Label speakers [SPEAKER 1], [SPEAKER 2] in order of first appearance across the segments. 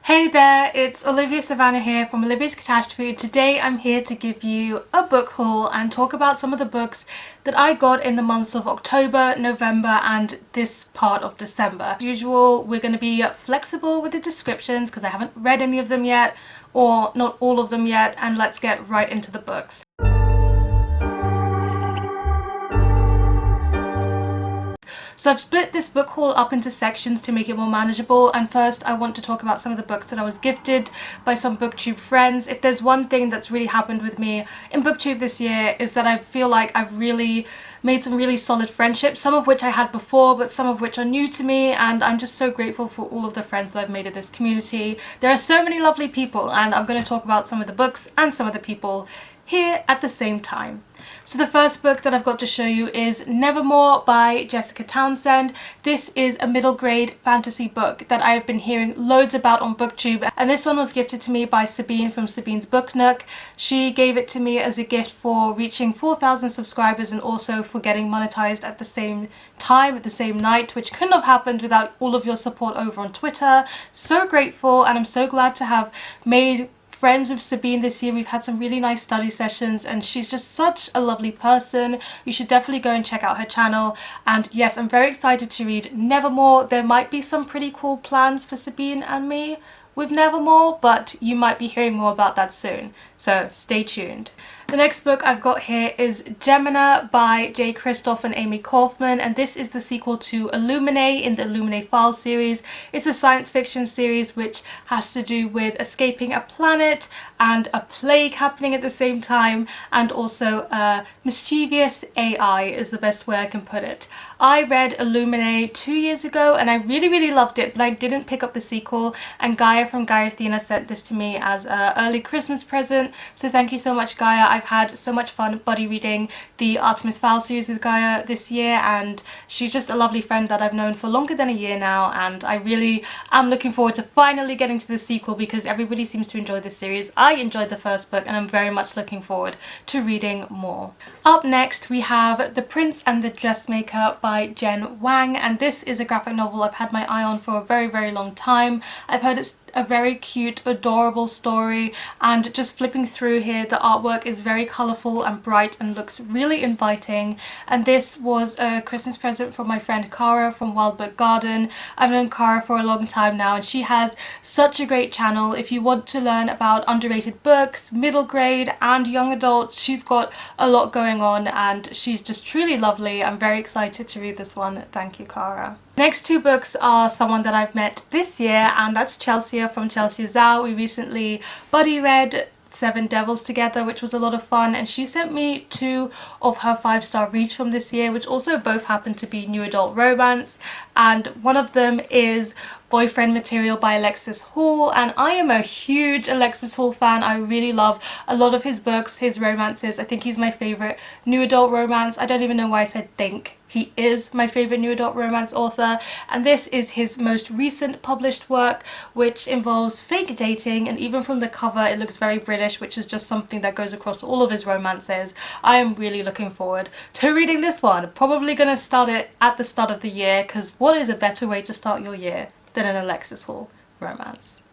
[SPEAKER 1] Hey there, it's Olivia Savannah here from Olivia's Catastrophe. Today I'm here to give you a book haul and talk about some of the books that I got in the months of October, November and this part of December. As usual, we're going to be flexible with the descriptions because I haven't read any of them yet, or not all of them yet, and let's get right into the books. So I've split this book haul up into sections to make it more manageable, and first I want to talk about some of the books that I was gifted by some Booktube friends. If there's one thing that's really happened with me in Booktube this year is that I feel like I've really made some really solid friendships, some of which I had before but some of which are new to me, and I'm just so grateful for all of the friends that I've made in this community. There are so many lovely people, and I'm going to talk about some of the books and some of the people here at the same time. So the first book that I've got to show you is Nevermoor by Jessica Townsend. This is a middle grade fantasy book that I've been hearing loads about on Booktube, and this one was gifted to me by Sabine from Sabine's Book Nook. She gave it to me as a gift for reaching 4,000 subscribers and also for getting monetized at the same time, at the same night, which couldn't have happened without all of your support over on Twitter. So grateful, and I'm so glad to have made friends with Sabine this year. We've had some really nice study sessions and she's just such a lovely person. You should definitely go and check out her channel. And yes, I'm very excited to read Nevermoor. There might be some pretty cool plans for Sabine and me with Nevermoor, but you might be hearing more about that soon, so stay tuned. The next book I've got here is Gemina by Kristoff and Amie Kaufman, and this is the sequel to Illuminae in the Illuminae Files series. It's a science fiction series which has to do with escaping a planet and a plague happening at the same time, and also a mischievous AI is the best way I can put it. I read Illuminae 2 years ago and I really loved it, but I didn't pick up the sequel, and Gaia from Gaia sent this to me as an early Christmas present, so thank you so much, Gaia. I've had so much fun buddy reading the Artemis Fowl series with Gaia this year, and she's just a lovely friend that I've known for longer than a year now, and I really am looking forward to finally getting to the sequel because everybody seems to enjoy this series. I enjoyed the first book and I'm very much looking forward to reading more. Up next we have The Prince and the Dressmaker by Jen Wang, and this is a graphic novel I've had my eye on for a very long time. I've heard it's a very cute, adorable story, and just flipping through here, the artwork is very colourful and bright and looks really inviting, and this was a Christmas present from my friend Cara from Wild Book Garden. I've known Cara for a long time now and she has such a great channel. If you want to learn about underrated books, middle grade and young adult, she's got a lot going on and she's just truly lovely. I'm very excited to read this one. Thank you, Cara. Next two books are someone that I've met this year, and that's Chelsea from Chelsea Zhao. We recently buddy read Seven Devils together, which was a lot of fun, and she sent me 2 of her 5-star reads from this year, which also both happen to be new adult romance, and one of them is Boyfriend Material by Alexis Hall, and I am a huge Alexis Hall fan. I really love a lot of his books, his romances. I think he's my favourite new adult romance. I don't even know why I said think. He is my favourite new adult romance author, and this is his most recent published work, which involves fake dating, and even from the cover it looks very British, which is just something that goes across all of his romances. I am really looking forward to reading this one. Probably gonna start it at the start of the year, because what is a better way to start your year than an Alexis Hall romance?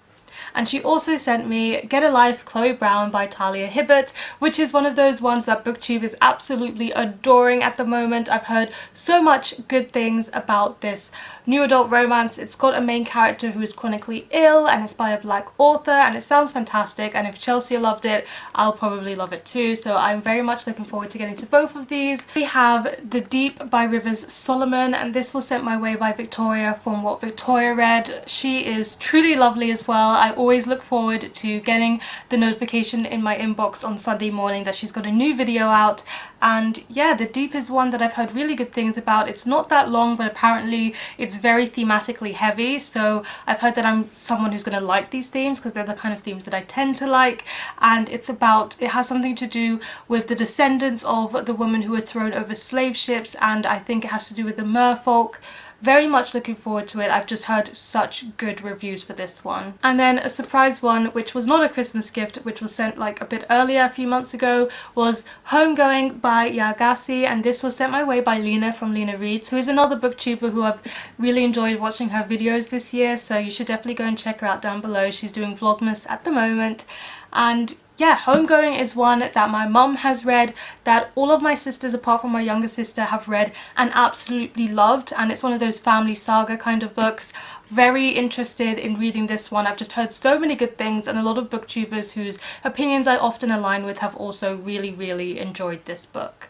[SPEAKER 1] And she also sent me Get a Life, Chloe Brown by Talia Hibbert, which is one of those ones that Booktube is absolutely adoring at the moment. I've heard so much good things about this new adult romance. It's got a main character who is chronically ill and it's by a black author, and it sounds fantastic, and if Chelsea loved it, I'll probably love it too, so I'm very much looking forward to getting to both of these. We have The Deep by Rivers Solomon, and this was sent my way by Victoria from What Victoria Read. She is truly lovely as well. I always look forward to getting the notification in my inbox on Sunday morning that she's got a new video out, and yeah, The Deep is one that I've heard really good things about. It's not that long, but apparently it's very thematically heavy, so I've heard that I'm someone who's going to like these themes because they're the kind of themes that I tend to like, and it has something to do with the descendants of the women who were thrown over slave ships, and I think it has to do with the merfolk very much looking forward to it. I've just heard such good reviews for this one. And then a surprise one, which was not a Christmas gift, which was sent like a bit earlier a few months ago, was Homegoing by Yaa Gyasi, and this was sent my way by Liene from Liene Reads, who is another booktuber who I've really enjoyed watching her videos this year, so you should definitely go and check her out down below. She's doing Vlogmas at the moment. And yeah, Homegoing is one that my mum has read, that all of my sisters apart from my younger sister have read and absolutely loved, and it's one of those family saga kind of books. Very interested in reading this one. I've just heard so many good things, and a lot of booktubers whose opinions I often align with have also really enjoyed this book.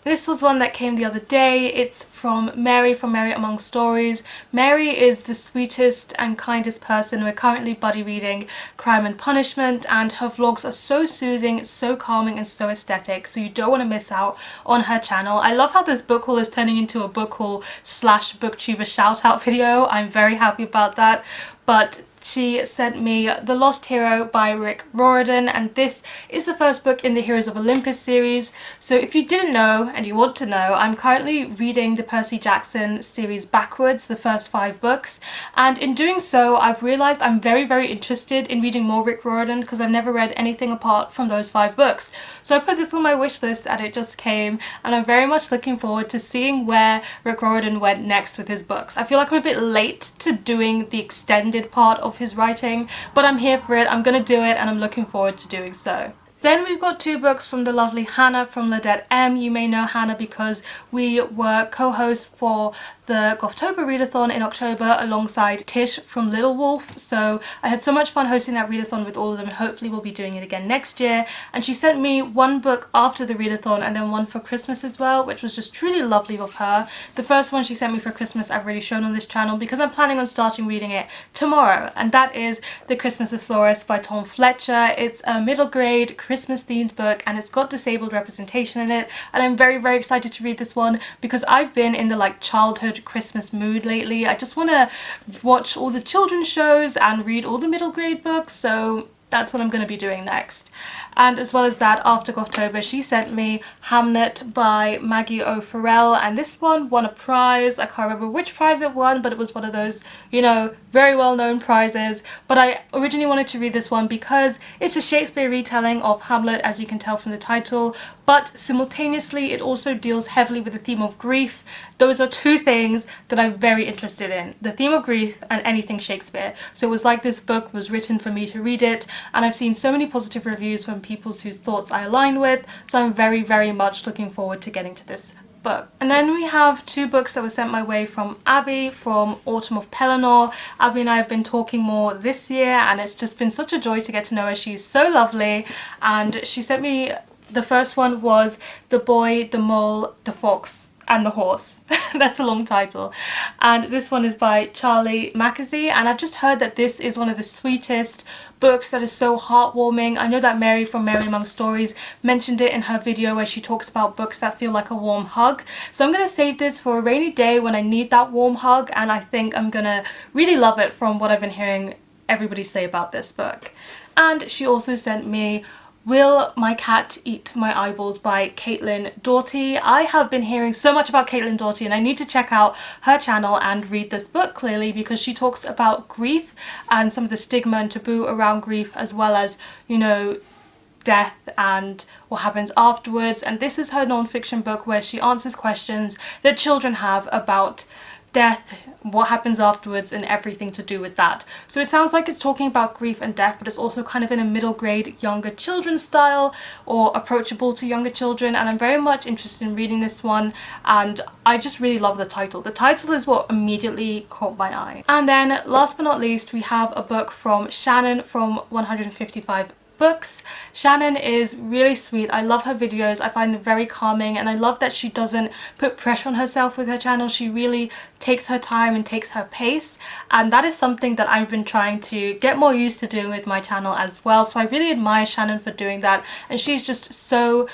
[SPEAKER 1] This was one that came the other day. It's from Mary Among Stories. Mary is the sweetest and kindest person. We're currently buddy reading Crime and Punishment, and her vlogs are so soothing, so calming and so aesthetic, so you don't want to miss out on her channel. I love how this book haul is turning into a book haul slash booktuber shout out video. I'm very happy about that. But she sent me The Lost Hero by Rick Riordan, and this is the first book in the Heroes of Olympus series. So if you didn't know and you want to know, I'm currently reading the Percy Jackson series backwards, the first 5 books, and in doing so I've realised I'm very interested in reading more Rick Riordan because I've never read anything apart from those 5 books. So I put this on my wish list and it just came, and I'm very much looking forward to seeing where Rick Riordan went next with his books. I feel like I'm a bit late to doing the extended part of his writing, but I'm here for it. I'm gonna do it and I'm looking forward to doing so. Then we've got 2 books from the lovely Hannah from Ladette M. You may know Hannah because we were co-hosts for the Gothtober readathon in October alongside Tish from Little Wolf, so I had so much fun hosting that readathon with all of them, and hopefully we'll be doing it again next year. And she sent me 1 book after the readathon and then 1 for Christmas as well, which was just truly lovely of her. The first one she sent me for Christmas I've already shown on this channel because I'm planning on starting reading it tomorrow, and that is The Christmasaurus by Tom Fletcher. It's a middle grade Christmas themed book and it's got disabled representation in it, and I'm very excited to read this one because I've been in the like childhood Christmas mood lately. I just want to watch all the children's shows and read all the middle grade books, so that's what I'm going to be doing next. And as well as that, after Gothtober, she sent me Hamnet by Maggie O'Farrell, and this one won a prize. I can't remember which prize it won, but it was one of those, you know, very well-known prizes. But I originally wanted to read this one because it's a Shakespeare retelling of Hamlet, as you can tell from the title, but simultaneously it also deals heavily with the theme of grief. Those are 2 things that I'm very interested in, the theme of grief and anything Shakespeare. So it was like this book was written for me to read it, and I've seen so many positive reviews from people whose thoughts I align with, so I'm very much looking forward to getting to this book. And then we have 2 books that were sent my way from Abby from Autumn of Pelennor. Abby and I have been talking more this year, and it's just been such a joy to get to know her. She's so lovely, and she sent me, the first one was The Boy, the Mole, the Fox and the Horse. That's a long title. And this one is by Charlie Mackesy, and I've just heard that this is one of the sweetest books that is so heartwarming. I know that Mary from Mary Among Stories mentioned it in her video where she talks about books that feel like a warm hug. So I'm gonna save this for a rainy day when I need that warm hug, and I think I'm gonna really love it from what I've been hearing everybody say about this book. And she also sent me Will My Cat Eat My Eyeballs by Caitlin Doughty. I have been hearing so much about Caitlin Doughty, and I need to check out her channel and read this book clearly because she talks about grief and some of the stigma and taboo around grief, as well as, you know, death and what happens afterwards. And this is her non-fiction book where she answers questions that children have about death, what happens afterwards, and everything to do with that. So it sounds like it's talking about grief and death, but it's also kind of in a middle grade younger children style, or approachable to younger children, and I'm very much interested in reading this one, and I just really love the title. The title is what immediately caught my eye. And then last but not least, we have a book from Shannon from 155 Books. Shannon is really sweet. I love her videos. I find them very calming, and I love that she doesn't put pressure on herself with her channel. She really takes her time and takes her pace, and that is something that I've been trying to get more used to doing with my channel as well. So I really admire Shannon for doing that, and she's just so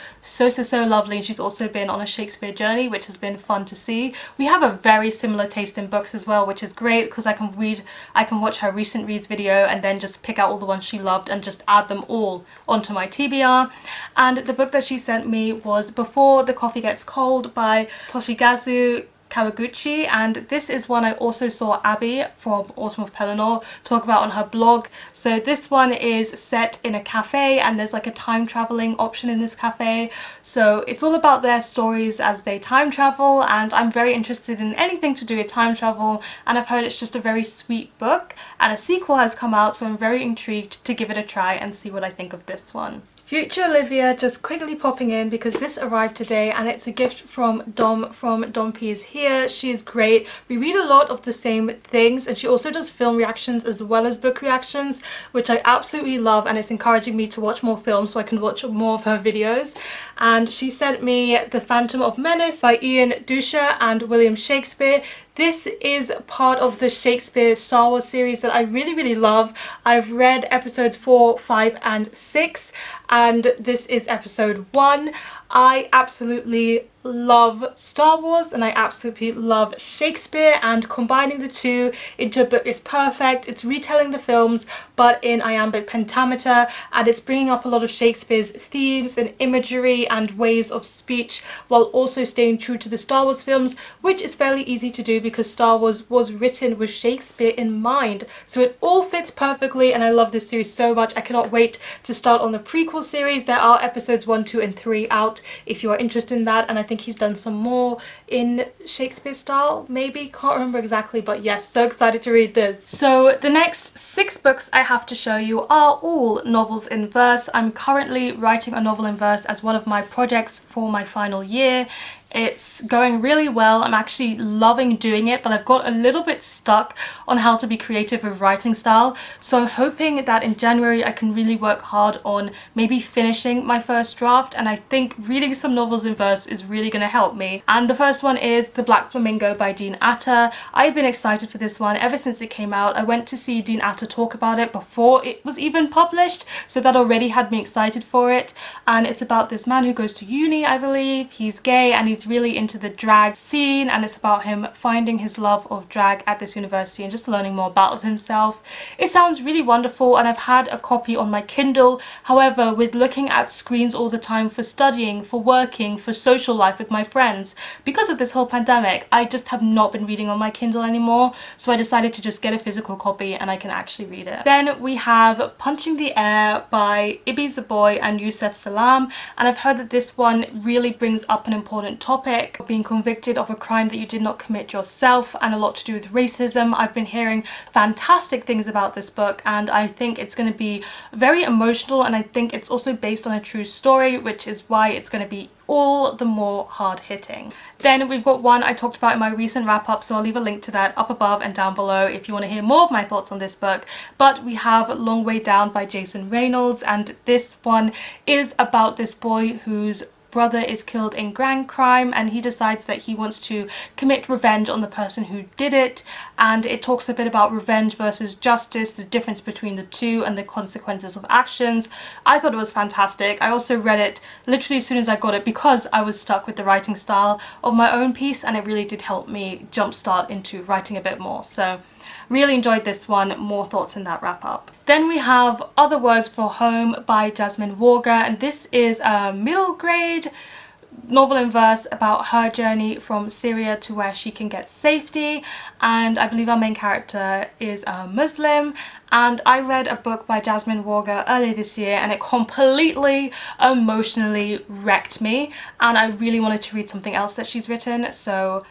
[SPEAKER 1] lovely. And she's also been on a Shakespeare journey, which has been fun to see. We have a very similar taste in books as well, which is great because I can watch her recent reads video and then just pick out all the ones she loved and just add them all onto my TBR. And the book that she sent me was Before the Coffee Gets Cold by Toshikazu Kawaguchi, and this is one I also saw Abby from Autumn of Pelennor talk about on her blog. So this one is set in a cafe, and there's like a time traveling option in this cafe. So it's all about their stories as they time travel, and I'm very interested in anything to do with time travel, and I've heard it's just a very sweet book, and a sequel has come out, so I'm very intrigued to give it a try and see what I think of this one. Future Olivia just quickly popping in because this arrived today, and it's a gift from Dom from Dom P is Here. She is great. We read a lot of the same things, and she also does film reactions as well as book reactions, which I absolutely love, and it's encouraging me to watch more films so I can watch more of her videos. And she sent me The Phantom of Menace by Ian Douscher and William Shakespeare. This is part of the Shakespeare Star Wars series that I really love. I've read episodes 4, 5 and 6, and this is episode 1. I absolutely love Star Wars and I absolutely love Shakespeare, and combining the two into a book is perfect. It's retelling the films but in iambic pentameter, and it's bringing up a lot of Shakespeare's themes and imagery and ways of speech while also staying true to the Star Wars films, which is fairly easy to do because Star Wars was written with Shakespeare in mind. So it all fits perfectly, and I love this series so much. I cannot wait to start on the prequel series. There are episodes 1, 2 and 3 out if you are interested in that, and I think he's done some more in Shakespeare style, maybe, can't remember exactly, but yes, so excited to read this. So the next 6 books I have to show you are all novels in verse. I'm currently writing a novel in verse as one of my projects for my final year. It's going really well. I'm actually loving doing it, but I've got a little bit stuck on how to be creative with writing style. So I'm hoping that in January I can really work hard on maybe finishing my first draft, and I think reading some novels in verse is really going to help me. And the first one is The Black Flamingo by Dean Atta. I've been excited for this one ever since it came out. I went to see Dean Atta talk about it before it was even published, so that already had me excited for it. And it's about this man who goes to uni, I believe. He's gay and he's really into the drag scene, and it's about him finding his love of drag at this university and just learning more about himself. It sounds really wonderful, and I've had a copy on my Kindle. However, with looking at screens all the time for studying, for working, for social life with my friends, because of this whole pandemic, I just have not been reading on my Kindle anymore, so I decided to just get a physical copy and I can actually read it. Then we have Punching the Air by Zoboi and Yusef Salaam, and I've heard that this one really brings up an important topic, being convicted of a crime that you did not commit yourself, and a lot to do with racism. I've been hearing fantastic things about this book, and I think it's going to be very emotional, and I think it's also based on a true story, which is why it's going to be all the more hard-hitting. Then we've got one I talked about in my recent wrap-up, so I'll leave a link to that up above and down below if you want to hear more of my thoughts on this book. But we have Long Way Down by Jason Reynolds, and this one is about this boy whose brother is killed in gang crime, and he decides that he wants to commit revenge on the person who did it, and it talks a bit about revenge versus justice, the difference between the two and the consequences of actions. I thought it was fantastic. I also read it literally as soon as I got it because I was stuck with the writing style of my own piece, and it really did help me jumpstart into writing a bit more. So really enjoyed this one. More thoughts in that wrap up. Then we have Other Words for Home by Jasmine Warger, and this is a middle grade novel in verse about her journey from Syria to where she can get safety, and I believe our main character is a Muslim. And I read a book by Jasmine Warger earlier this year and it completely emotionally wrecked me, and I really wanted to read something else that she's written, so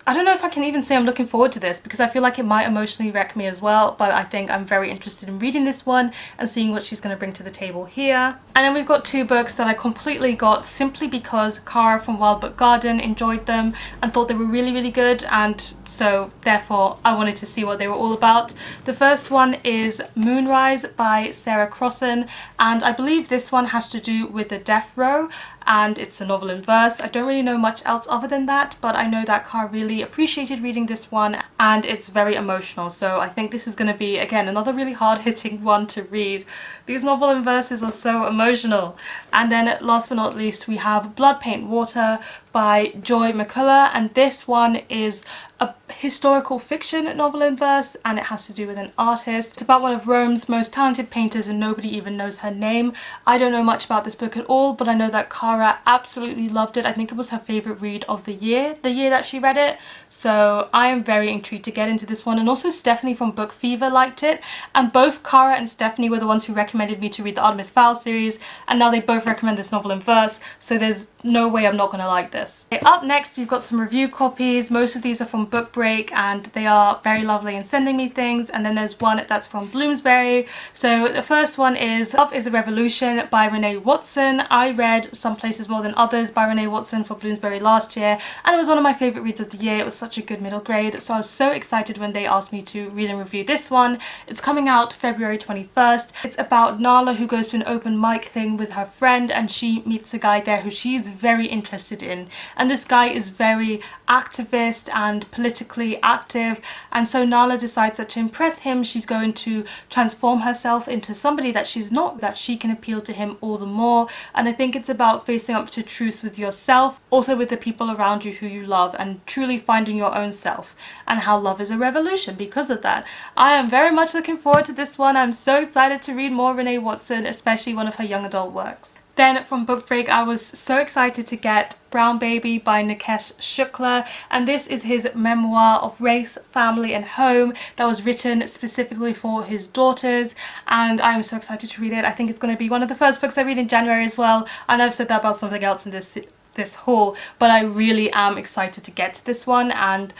[SPEAKER 1] I don't know if I can even say I'm looking forward to this because I feel like it might emotionally wreck me as well, but I think I'm very interested in reading this one and seeing what she's going to bring to the table here. And then we've got 2 books that I completely got simply because Cara from Wild Book Garden enjoyed them and thought they were really good, and so therefore I wanted to see what they were all about. The first one is Moonrise by Sarah Crossan, and I believe this one has to do with the death row, and it's a novel in verse. I don't really know much else other than that, but I know that Cara really appreciated reading this one and it's very emotional, so I think this is going to be, again, another really hard-hitting one to read. These novel in verses are so emotional. And then last but not least we have Blood Paint Water by Joy McCullough, and this one is a historical fiction novel in verse, and it has to do with an artist. It's about one of Rome's most talented painters and nobody even knows her name. I don't know much about this book at all, but I know that Cara absolutely loved it. I think it was her favourite read of the year that she read it. So I am very intrigued to get into this one, and also Stephanie from Book Fever liked it, and both Cara and Stephanie were the ones who recommended me to read the Artemis Fowl series, and now they both recommend this novel in verse, so there's no way I'm not going to like this. Okay, up next we've got some review copies. Most of these are from Book Break and they are very lovely in sending me things, and then there's one that's from Bloomsbury. So the first one is Love is a Revolution by Renee Watson. I read Some Places More Than Others by Renee Watson for Bloomsbury last year, and it was one of my favourite reads of the year. It was such a good middle grade, so I was so excited when they asked me to read and review this one. It's coming out February 21st. It's about Nala, who goes to an open mic thing with her friend, and she meets a guy there who she's very interested in, and this guy is very activist and politically active, and so Nala decides that to impress him she's going to transform herself into somebody that she's not, that she can appeal to him all the more. And I think it's about facing up to truths with yourself, also with the people around you who you love, and truly finding your own self, and how love is a revolution because of that. I am very much looking forward to this one. I'm so excited to read more Renee Watson, especially one of her young adult works. Then from Book Break I was so excited to get Brown Baby by Nikesh Shukla, and this is his memoir of race, family and home that was written specifically for his daughters, and I'm so excited to read it. I think it's going to be one of the first books I read in January as well. I know I've said that about something else in this haul, but I really am excited to get to this one and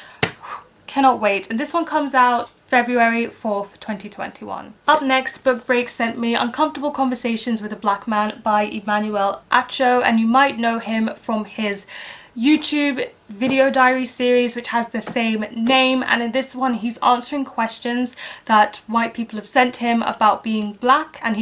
[SPEAKER 1] cannot wait. And this one comes out February 4th, 2021. Up next, Book Break sent me Uncomfortable Conversations with a Black Man by Emmanuel Acho, and you might know him from his YouTube video diary series which has the same name, and in this one he's answering questions that white people have sent him about being black, and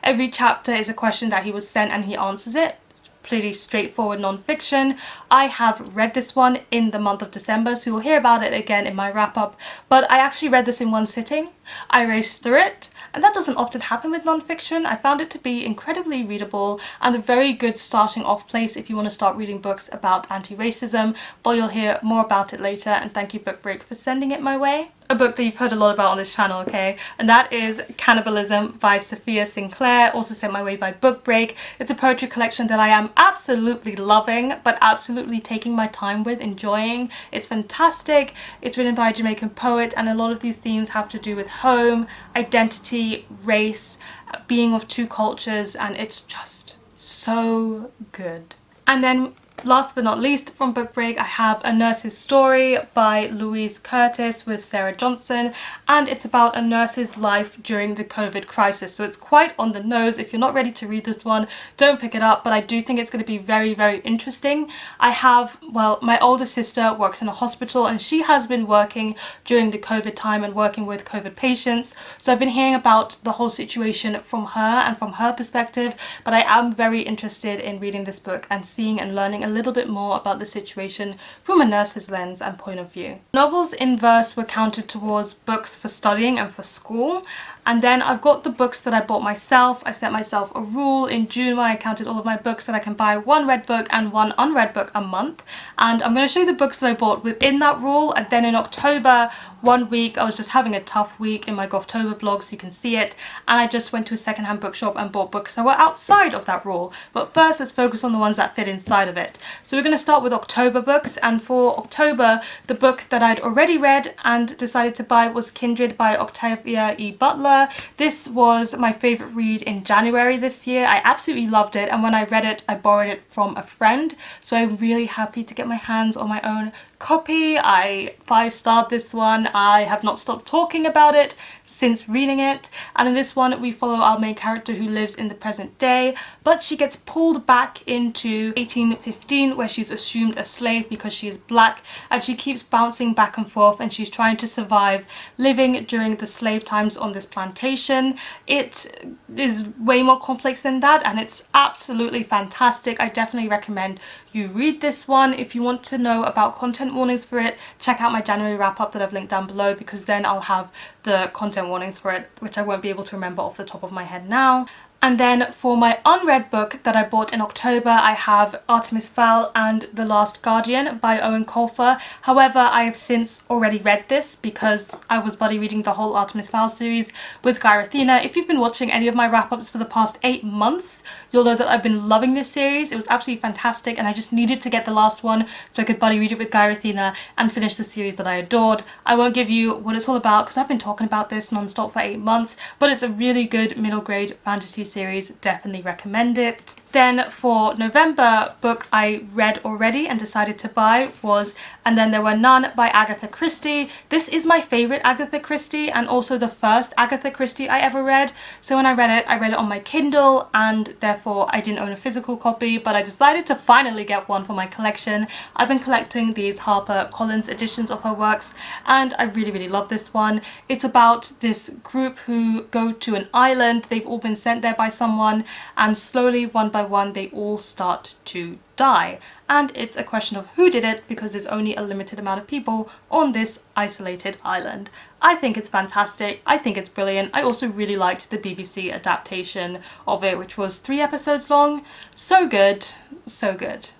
[SPEAKER 1] every chapter is a question that he was sent and he answers it. Pretty straightforward non-fiction. I have read this one in the month of December, so you'll hear about it again in my wrap-up, but I actually read this in one sitting. I raced through it, and that doesn't often happen with non-fiction. I found it to be incredibly readable and a very good starting off place if you want to start reading books about anti-racism, but you'll hear more about it later, and thank you Book Break for sending it my way. A book that you've heard a lot about on this channel, okay, and that is Cannibalism by Sophia Sinclair, also sent my way by Book Break. It's a poetry collection that I am absolutely loving, but absolutely taking my time with, enjoying. It's fantastic. It's written by a Jamaican poet, and a lot of these themes have to do with home, identity, race, being of two cultures, and it's just so good. And then last but not least from Book Break I have A Nurse's Story by Louise Curtis with Sarah Johnson, and it's about a nurse's life during the COVID crisis, so it's quite on the nose. If you're not ready to read this one, don't pick it up, but I do think it's going to be very, very interesting. My older sister works in a hospital, and she has been working during the COVID time and working with COVID patients, so I've been hearing about the whole situation from her and from her perspective, but I am very interested in reading this book and seeing and learning a little bit more about the situation from a nurse's lens and point of view. Novels in verse were counted towards books for studying and for school, and then I've got the books that I bought myself. I set myself a rule in June where I counted all of my books that I can buy one read book and one unread book a month, and I'm going to show you the books that I bought within that rule. And then in October, one week I was just having a tough week in my Gothtober blog, so you can see it, and I just went to a secondhand bookshop and bought books that were outside of that rule. But first let's focus on the ones that fit inside of it. So we're going to start with October books, and for October the book that I'd already read and decided to buy was Kindred by Octavia E. Butler. This was my favourite read in January this year. I absolutely loved it, and when I read it I borrowed it from a friend, so I'm really happy to get my hands on my own copy. I 5-starred this one. I have not stopped talking about it since reading it, and in this one we follow our main character who lives in the present day, but she gets pulled back into 1815 where she's assumed a slave because she is black, and she keeps bouncing back and forth, and she's trying to survive living during the slave times on this plantation. It is way more complex than that, and it's absolutely fantastic. I definitely recommend you read this one. If you want to know about content warnings for it, check out my January wrap-up that I've linked down below, because then I'll have the content warnings for it, which I won't be able to remember off the top of my head now. And then for my unread book that I bought in October, I have Artemis Fowl and The Last Guardian by Owen Colfer. However, I have since already read this because I was buddy reading the whole Artemis Fowl series with Gyrathena. If you've been watching any of my wrap-ups for the past 8 months, you'll know that I've been loving this series. It was absolutely fantastic and I just needed to get the last one so I could buddy read it with Gyrathena and finish the series that I adored. I won't give you what it's all about because I've been talking about this non-stop for 8 months, but it's a really good middle grade fantasy series. Definitely recommend it. Then for November, book I read already and decided to buy was And Then There Were None by Agatha Christie. This is my favourite Agatha Christie and also the first Agatha Christie I ever read. So when I read it on my Kindle and therefore I didn't own a physical copy, but I decided to finally get one for my collection. I've been collecting these HarperCollins editions of her works and I really love this one. It's about this group who go to an island. They've all been sent there by someone and slowly one by one they all start to die, and it's a question of who did it because there's only a limited amount of people on this isolated island. I think it's fantastic. I think it's brilliant. I also really liked the BBC adaptation of it, which was 3 episodes long. So good, so good.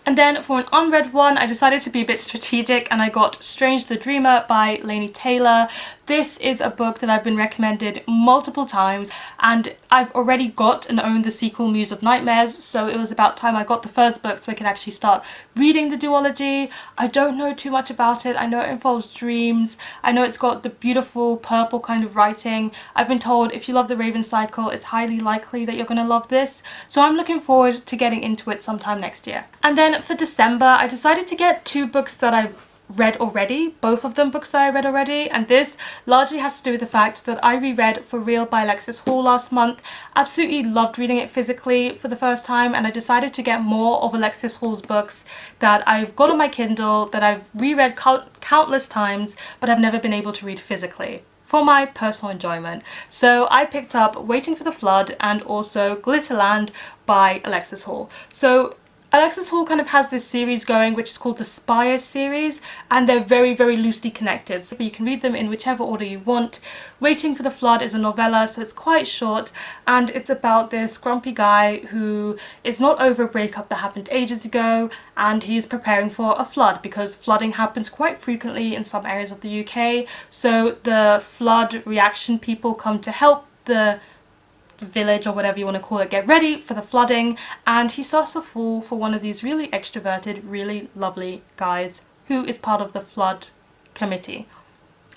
[SPEAKER 1] And then for an unread one, I decided to be a bit strategic and I got Strange the Dreamer by Laini Taylor. This is a book that I've been recommended multiple times and I've already got and owned the sequel Muse of Nightmares, so it was about time I got the first book so I could actually start reading the duology. I don't know too much about it. I know it involves dreams. I know it's got the beautiful purple kind of writing. I've been told if you love the Raven Cycle, it's highly likely that you're going to love this. So I'm looking forward to getting into it sometime next year. And then for December, I decided to get 2 books that I've read already, both of them books that I read already, and this largely has to do with the fact that I reread For Real by Alexis Hall last month. Absolutely loved reading it physically for the first time and I decided to get more of Alexis Hall's books that I've got on my Kindle that I've reread countless times but I've never been able to read physically for my personal enjoyment. So I picked up Waiting for the Flood and also Glitterland by Alexis Hall. So Alexis Hall kind of has this series going which is called the Spires series and they're very loosely connected, so you can read them in whichever order you want. Waiting for the Flood is a novella, so it's quite short and it's about this grumpy guy who is not over a breakup that happened ages ago and he's preparing for a flood because flooding happens quite frequently in some areas of the UK, so the flood reaction people come to help the village or whatever you want to call it get ready for the flooding, and he starts to fall for one of these really extroverted, really lovely guys who is part of the flood committee.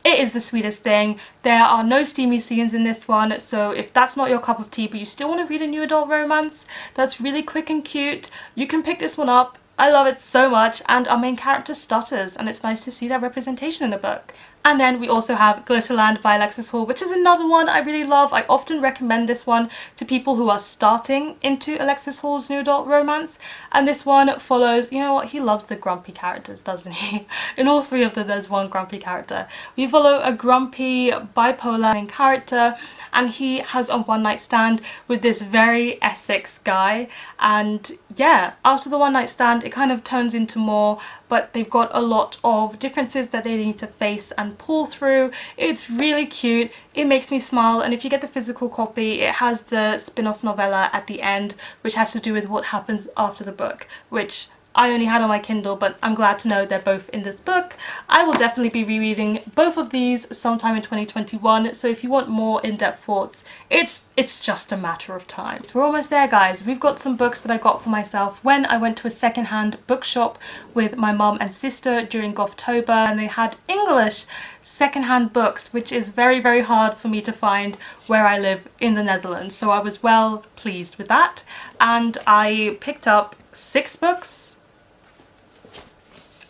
[SPEAKER 1] It is the sweetest thing. There are no steamy scenes in this one, so if that's not your cup of tea but you still want to read a new adult romance that's really quick and cute, you can pick this one up. I love it so much and our main character stutters and it's nice to see that representation in a book. And then we also have Glitterland by Alexis Hall, which is another one I really love. I often recommend this one to people who are starting into Alexis Hall's new adult romance. And this one follows, you know what, he loves the grumpy characters, doesn't he? In all 3 of them there's one grumpy character. We follow a grumpy, bipolar main character and he has a one-night stand with this very Essex guy, and yeah, after the one-night stand it kind of turns into more, but they've got a lot of differences that they need to face and pull through. It's really cute, it makes me smile, and if you get the physical copy it has the spin-off novella at the end which has to do with what happens after the book, which I only had on my Kindle, but I'm glad to know they're both in this book. I will definitely be rereading both of these sometime in 2021, so if you want more in-depth thoughts, it's just a matter of time. So we're almost there, guys. We've got some books that I got for myself when I went to a secondhand bookshop with my mum and sister during Gothtober, and they had English secondhand books, which is very hard for me to find where I live in the Netherlands, so I was well pleased with that, and I picked up 6 books.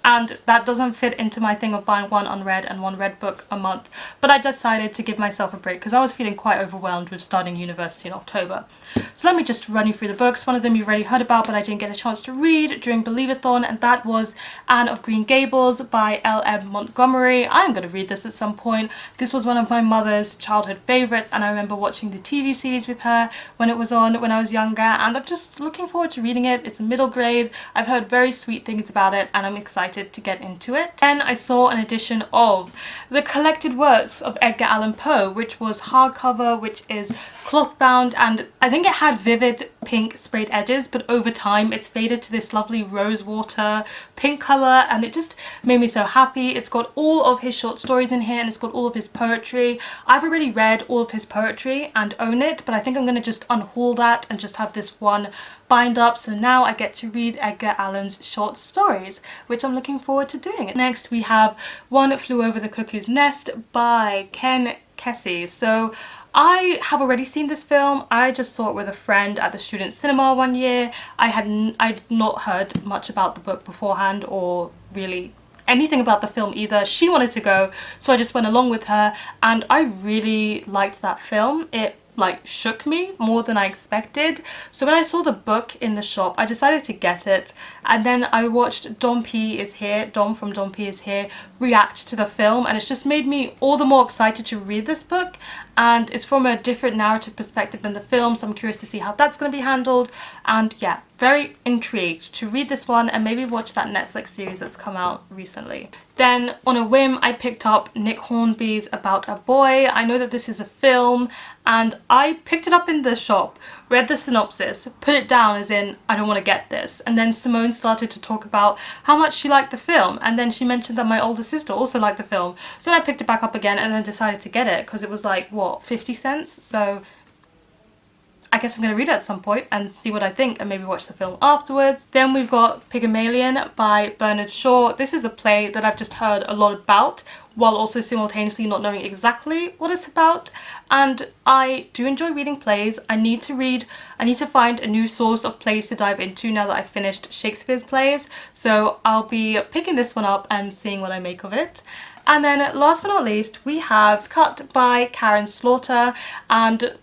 [SPEAKER 1] And that doesn't fit into my thing of buying one unread and one read book a month, but I decided to give myself a break because I was feeling quite overwhelmed with starting university in October. So let me just run you through the books. One of them you've already heard about but I didn't get a chance to read during Believeathon, and that was Anne of Green Gables by L.M. Montgomery. I'm going to read this at some point. This was one of my mother's childhood favourites and I remember watching the TV series with her when it was on when I was younger, and I'm just looking forward to reading it. It's a middle grade. I've heard very sweet things about it and I'm excited excited to get into it. Then I saw an edition of the collected works of Edgar Allan Poe, which was hardcover, which is cloth bound, and I think it had vivid pink sprayed edges, but over time it's faded to this lovely rosewater pink colour, and it just made me so happy. It's got all of his short stories in here, and it's got all of his poetry. I've already read all of his poetry and own it, but I think I'm going to just unhaul that and just have this one bind up, so now I get to read Edgar Allan's short stories, which I'm looking forward to doing. Next we have One Flew Over the Cuckoo's Nest by Ken Kesey. So I have already seen this film. I just saw it with a friend at the student cinema one year. I'd not heard much about the book beforehand or really anything about the film either. She wanted to go, so I just went along with her, and I really liked that film. It like shook me more than I expected. So when I saw the book in the shop, I decided to get it, and then I watched Dom from Dom P is Here react to the film, and it's just made me all the more excited to read this book. And it's from a different narrative perspective than the film, so I'm curious to see how that's going to be handled. And yeah, very intrigued to read this one and maybe watch that Netflix series that's come out recently. Then on a whim, I picked up Nick Hornby's About a Boy. I know that this is a film, and I picked it up in the shop, read the synopsis, put it down as in, I don't want to get this. And then Simone started to talk about how much she liked the film, and then she mentioned that my older sister also liked the film. So I picked it back up again and then decided to get it because it was like, what, 50 cents? So I guess I'm going to read it at some point and see what I think and maybe watch the film afterwards. Then we've got Pygmalion by Bernard Shaw. This is a play that I've just heard a lot about, while also simultaneously not knowing exactly what it's about. And I do enjoy reading plays. I need to find a new source of plays to dive into now that I've finished Shakespeare's plays. So I'll be picking this one up and seeing what I make of it. And then last but not least, we have Cut by Karen Slaughter, and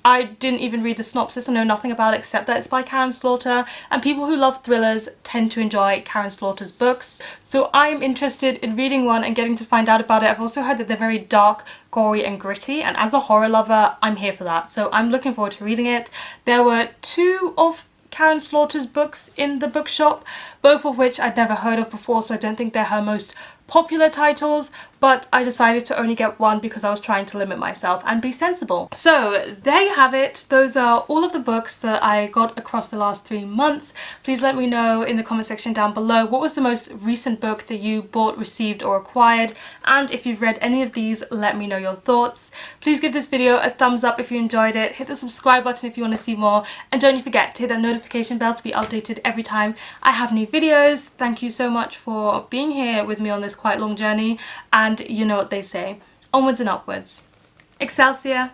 [SPEAKER 1] I didn't even read the synopsis. I know nothing about it except that it's by Karen Slaughter, and people who love thrillers tend to enjoy Karen Slaughter's books. So I'm interested in reading one and getting to find out about it. I've also heard that they're very dark, gory and gritty, and as a horror lover, I'm here for that. So I'm looking forward to reading it. There were 2 of Karen Slaughter's books in the bookshop, both of which I'd never heard of before, so I don't think they're her most popular titles, but I decided to only get one because I was trying to limit myself and be sensible. So there you have it. Those are all of the books that I got across the last 3 months. Please let me know in the comment section down below what was the most recent book that you bought, received or acquired, and if you've read any of these, let me know your thoughts. Please give this video a thumbs up if you enjoyed it, hit the subscribe button if you want to see more, and don't forget to hit that notification bell to be updated every time I have new videos. Thank you so much for being here with me on this quite long journey, and you know what they say, onwards and upwards. Excelsior!